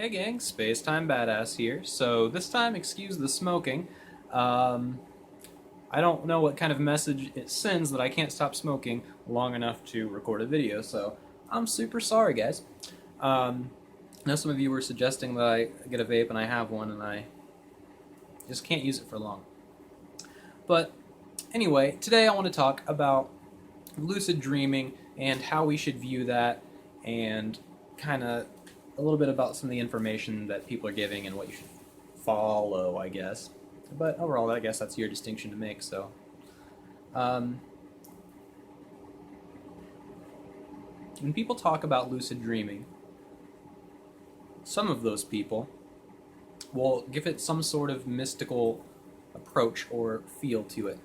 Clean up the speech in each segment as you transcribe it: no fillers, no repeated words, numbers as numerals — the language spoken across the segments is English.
Hey gang, Space-Time Badass here. So this time, excuse the smoking. Um, I don't know what kind of message it sends that I can't stop smoking long enough to record a video, so I'm super sorry, guys. I know some of you were suggesting that I get a vape, and I have one, and I just can't use it for long. But anyway, today I want to talk about lucid dreaming and how we should view that, and kind of a little bit about some of the information that people are giving and what you should follow, I guess. But overall, I guess that's your distinction to make. So, um, when people talk about lucid dreaming, some of those people will give it some sort of mystical approach or feel to it.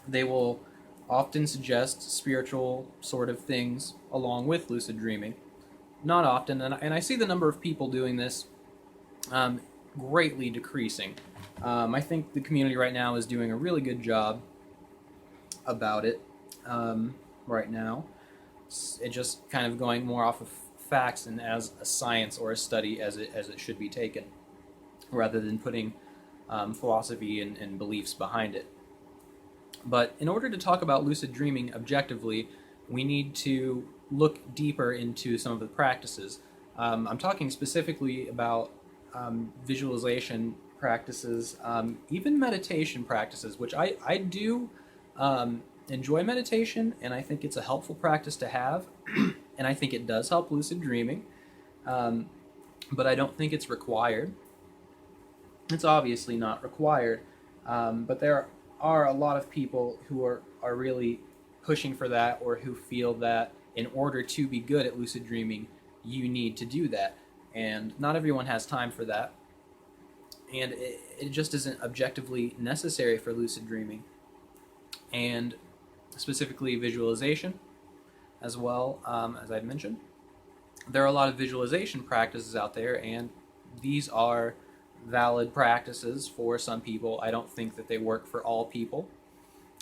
They will often suggest spiritual sort of things along with lucid dreaming. Not often, and I see the number of people doing this greatly decreasing. I think the community right now is doing a really good job about it right now. It just kind of going more off of facts and as a science or a study as it should be taken, rather than putting philosophy and beliefs behind it. But in order to talk about lucid dreaming objectively, we need to look deeper into some of the practices. I'm talking specifically about visualization practices, even meditation practices, which I do enjoy meditation, and I think it's a helpful practice to have, and I think it does help lucid dreaming, but I don't think it's required. It's obviously not required, but there are a lot of people who are really pushing for that, or who feel that in order to be good at lucid dreaming, you need to do that. And not everyone has time for that. And it just isn't objectively necessary for lucid dreaming. And specifically visualization as well, as I mentioned. There are a lot of visualization practices out there, and these are valid practices for some people. I don't think that they work for all people.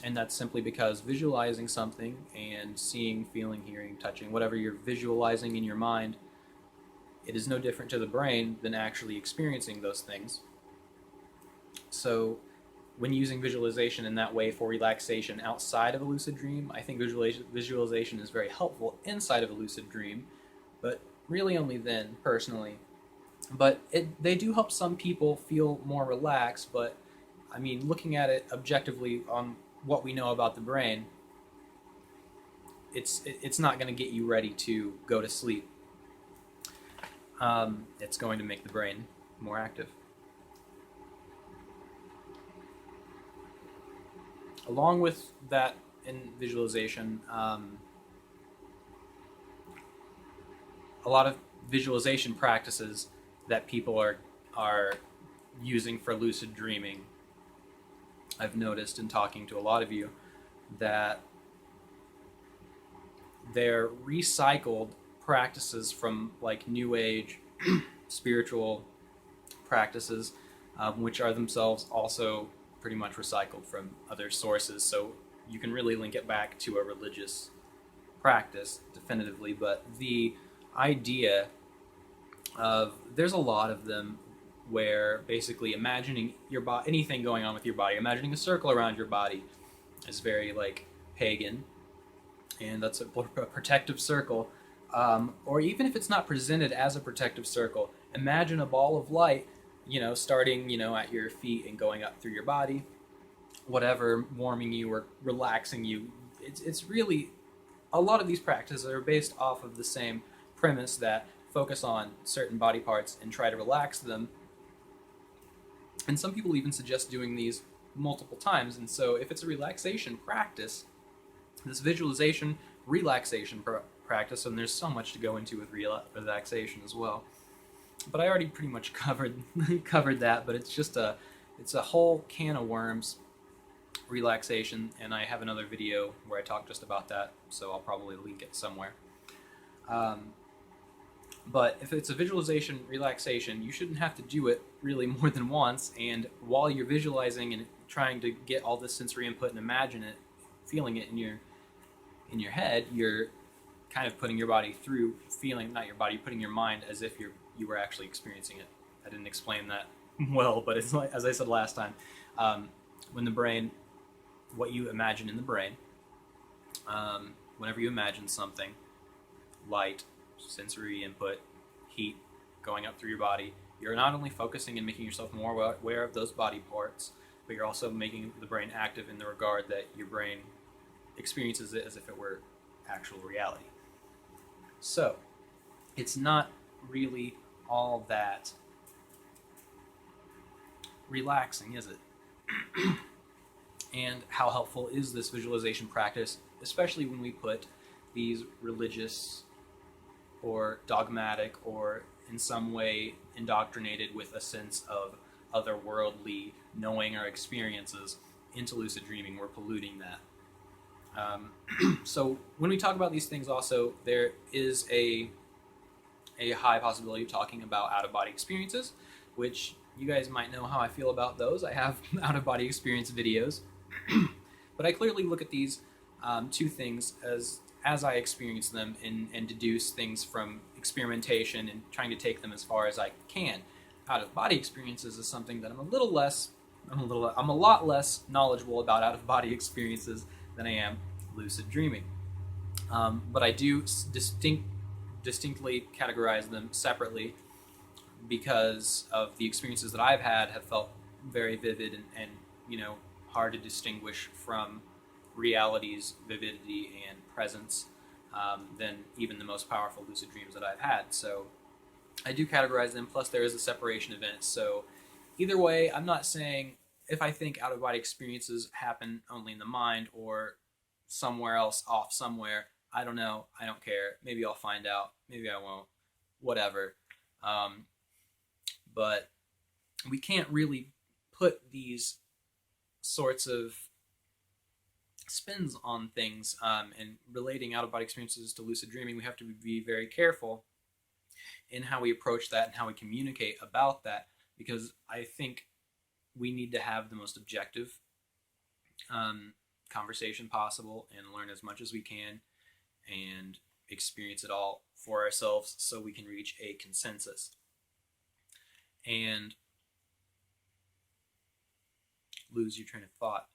And that's simply because visualizing something and seeing, feeling, hearing, touching, whatever you're visualizing in your mind, it is no different to the brain than actually experiencing those things. So when using visualization in that way for relaxation outside of a lucid dream, I think visualization is very helpful inside of a lucid dream, but really only then, personally. But they do help some people feel more relaxed, but I mean, looking at it objectively on what we know about the brain, it's not going to get you ready to go to sleep. It's going to make the brain more active. Along with that, in visualization, a lot of visualization practices that people are using for lucid dreaming, I've noticed in talking to a lot of you, that they're recycled practices from like New Age spiritual practices, which are themselves also pretty much recycled from other sources. So you can really link it back to a religious practice definitively. But the idea of, there's a lot of them, where basically imagining your body, anything going on with your body, imagining a circle around your body, is very like pagan, and that's a protective circle. Or even if it's not presented as a protective circle, imagine a ball of light, starting, at your feet and going up through your body, whatever, warming you or relaxing you. It's really, a lot of these practices are based off of the same premise, that focus on certain body parts and try to relax them. And some people even suggest doing these multiple times. And so if it's a relaxation practice, this visualization relaxation practice, and there's so much to go into with relaxation as well, but I already pretty much covered that. But it's a whole can of worms, relaxation, and I have another video where I talk just about that, so I'll probably link it somewhere. But if it's a visualization relaxation, you shouldn't have to do it really more than once. And while you're visualizing and trying to get all this sensory input and imagine it, feeling it in your head, you're kind of putting your body through feeling, not your body, putting your mind as if you were actually experiencing it. I didn't explain that well, but it's like, as I said last time, when the brain, what you imagine in the brain, whenever you imagine something, light, sensory input, heat going up through your body, you're not only focusing and making yourself more aware of those body parts, but you're also making the brain active in the regard that your brain experiences it as if it were actual reality. So, it's not really all that relaxing, is it? And how helpful is this visualization practice, especially when we put these religious or dogmatic or in some way indoctrinated with a sense of otherworldly knowing or experiences into lucid dreaming? We're polluting that. So when we talk about these things also, there is a high possibility of talking about out-of-body experiences, which you guys might know how I feel about those. I have out-of-body experience videos. But I clearly look at these two things as I experience them and deduce things from experimentation and trying to take them as far as I can. Out-of-body experiences is something that I'm a lot less knowledgeable about out-of-body experiences than I am lucid dreaming. But I do distinctly categorize them separately because of the experiences that I've had have felt very vivid and hard to distinguish from reality's vividity and presence than even the most powerful lucid dreams that I've had. So I do categorize them, plus there is a separation event. So either way, I'm not saying if I think out-of-body experiences happen only in the mind or somewhere else off somewhere. I don't know. I don't care. Maybe I'll find out. Maybe I won't. Whatever. But we can't really put these sorts of spins on things and relating out-of-body experiences to lucid dreaming. We have to be very careful in how we approach that and how we communicate about that, because I think we need to have the most objective conversation possible and learn as much as we can and experience it all for ourselves so we can reach a consensus. And lose your train of thought.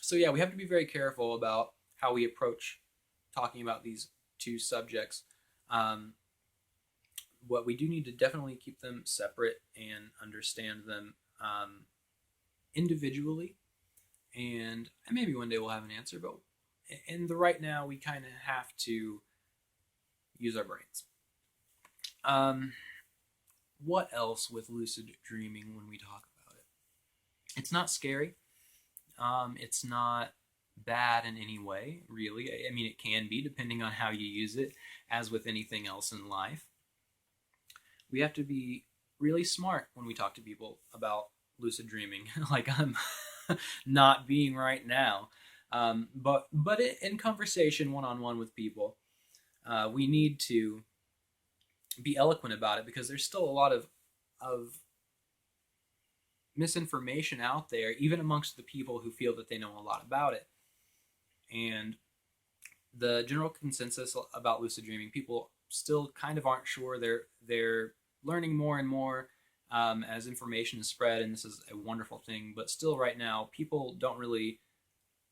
So yeah, we have to be very careful about how we approach talking about these two subjects. What we do need to definitely keep them separate and understand them individually, and maybe one day we'll have an answer, but in the right now we kind of have to use our brains. What else with lucid dreaming when we talk about it? It's not scary. It's not bad in any way, really. I mean, it can be depending on how you use it, as with anything else in life. We have to be really smart when we talk to people about lucid dreaming, like I'm not being right now. But in conversation one-on-one with people, we need to be eloquent about it, because there's still a lot of misinformation out there, even amongst the people who feel that they know a lot about it. And the general consensus about lucid dreaming, people still kind of aren't sure. They're learning more and more as information is spread, and this is a wonderful thing. But still, right now, people don't really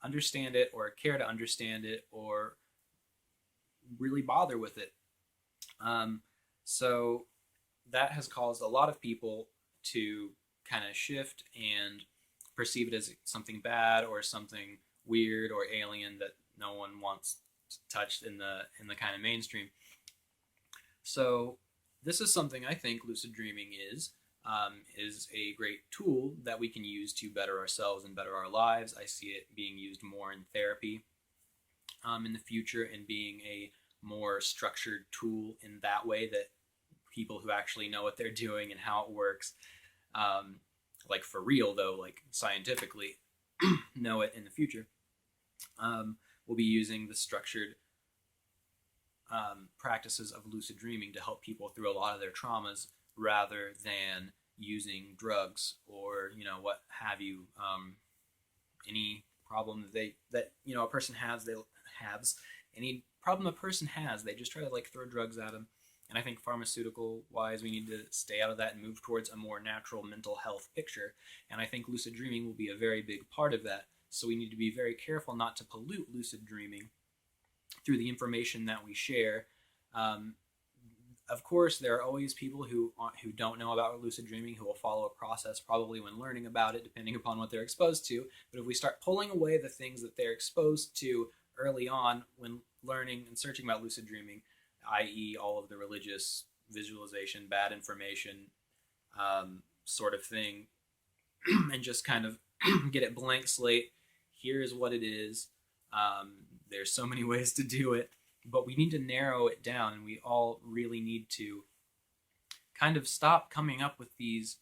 understand it or care to understand it or really bother with it. So that has caused a lot of people to kind of shift and perceive it as something bad or something weird or alien that no one wants touched in the kind of mainstream. So this is something I think lucid dreaming is a great tool that we can use to better ourselves and better our lives. I see it being used more in therapy in the future, and being a more structured tool in that way, that people who actually know what they're doing and how it works, like for real though, like scientifically know it in the future, will be using the structured practices of lucid dreaming to help people through a lot of their traumas, rather than using drugs or what have you. Any problem that a person has any problem a person has, they just try to like throw drugs at them. And I think pharmaceutical wise, we need to stay out of that and move towards a more natural mental health picture. And I think lucid dreaming will be a very big part of that. So we need to be very careful not to pollute lucid dreaming through the information that we share. Um, of course, there are always people who don't know about lucid dreaming who will follow a process probably when learning about it, depending upon what they're exposed to. But if we start pulling away the things that they're exposed to early on when learning and searching about lucid dreaming, i.e., all of the religious visualization, bad information sort of thing, and just kind of get it blank slate. Here's what it is. There's so many ways to do it, but we need to narrow it down, and we all really need to kind of stop coming up with these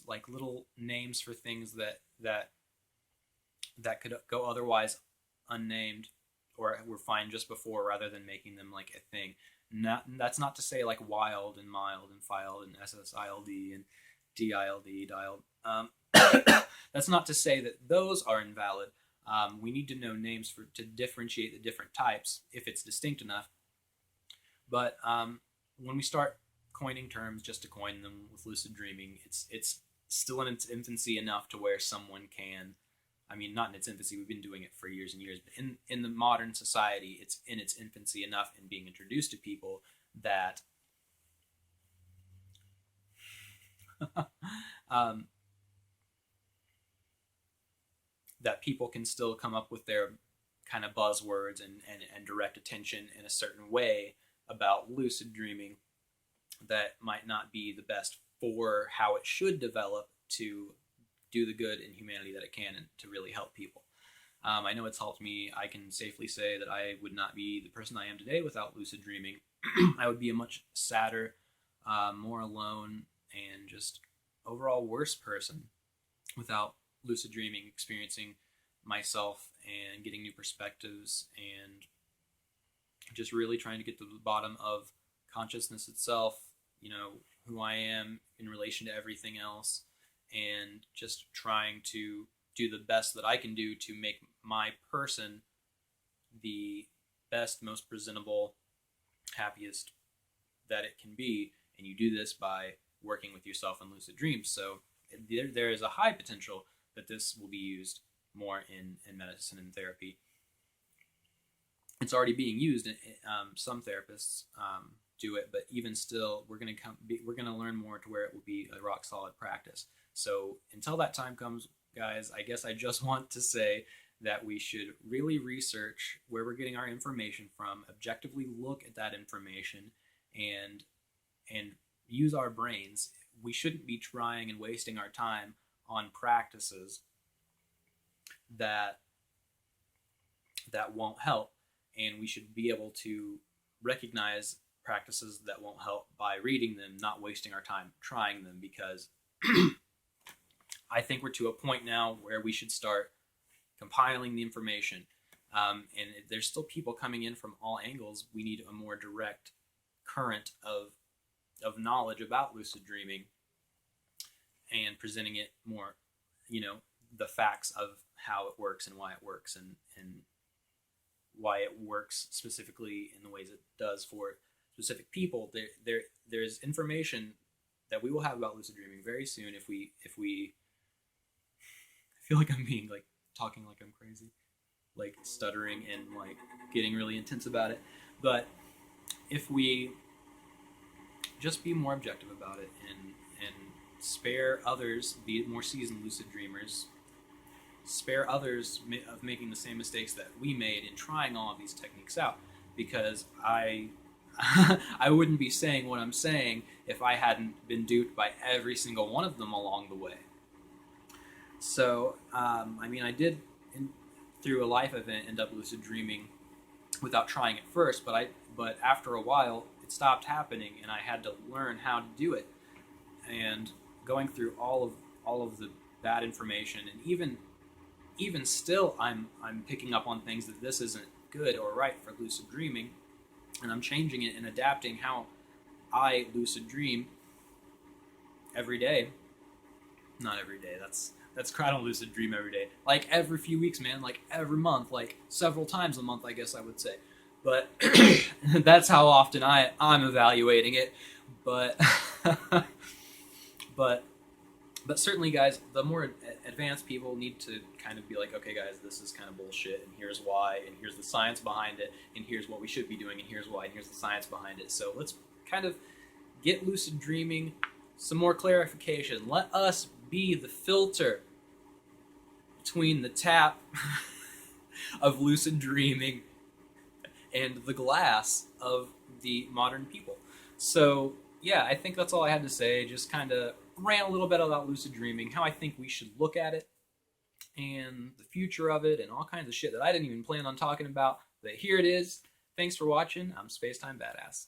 like little names for things that could go otherwise unnamed or were fine just before, rather than making them like a thing. That's not to say like wild and mild and filed and SSILD and DILD dialed. That's not to say that those are invalid. We need to know names to differentiate the different types if it's distinct enough. But when we start coining terms just to coin them with lucid dreaming, it's still in its infancy enough to where someone can. I mean, not in its infancy. We've been doing it for years and years. But in the modern society, it's in its infancy enough in being introduced to people that that people can still come up with their kind of buzzwords and direct attention in a certain way about lucid dreaming that might not be the best for how it should develop to do the good in humanity that it can and to really help people. I know it's helped me. I can safely say that I would not be the person I am today without lucid dreaming. I would be a much sadder, more alone, and just overall worse person without lucid dreaming, experiencing myself and getting new perspectives and just really trying to get to the bottom of consciousness itself, who I am in relation to everything else, and just trying to do the best that I can do to make my person the best, most presentable, happiest that it can be. And you do this by working with yourself in lucid dreams. So there is a high potential that this will be used more in medicine and therapy. It's already being used. Some therapists do it, but even still, we're going to learn more to where it will be a rock solid practice. So until that time comes, guys, I guess I just want to say that we should really research where we're getting our information from, objectively look at that information, and use our brains. We shouldn't be trying and wasting our time on practices that won't help, and we should be able to recognize practices that won't help by reading them, not wasting our time trying them, because I think we're to a point now where we should start compiling the information. And there's still people coming in from all angles. We need a more direct current of knowledge about lucid dreaming and presenting it more, the facts of how it works and why it works, and why it works specifically in the ways it does for specific people. There's information that we will have about lucid dreaming very soon if we I feel like I'm being like talking like I'm crazy, like stuttering and like getting really intense about it. But if we just be more objective about it and spare others, the more seasoned lucid dreamers, spare others of making the same mistakes that we made in trying all of these techniques out, because I wouldn't be saying what I'm saying if I hadn't been duped by every single one of them along the way. So, I did, through a life event, end up lucid dreaming without trying it first, but after a while, it stopped happening, and I had to learn how to do it. And going through all of the bad information, and even still, I'm picking up on things that this isn't good or right for lucid dreaming, and I'm changing it and adapting how I lucid dream every day. Not every day. That's I don't lucid dream every day. Like every few weeks, man. Like every month. Like several times a month, I guess I would say. But that's how often I'm evaluating it. But but certainly, guys, the more advanced people need to kind of be like, okay, guys, this is kind of bullshit, and here's why, and here's the science behind it, and here's what we should be doing, and here's why, and here's the science behind it. So let's kind of get lucid dreaming some more clarification. Let us be the filter between the tap of lucid dreaming and the glass of the modern people. So yeah, I think that's all I had to say. Just kind of rant a little bit about lucid dreaming, how I think we should look at it, and the future of it, and all kinds of shit that I didn't even plan on talking about. But here it is. Thanks for watching. I'm Spacetime Badass.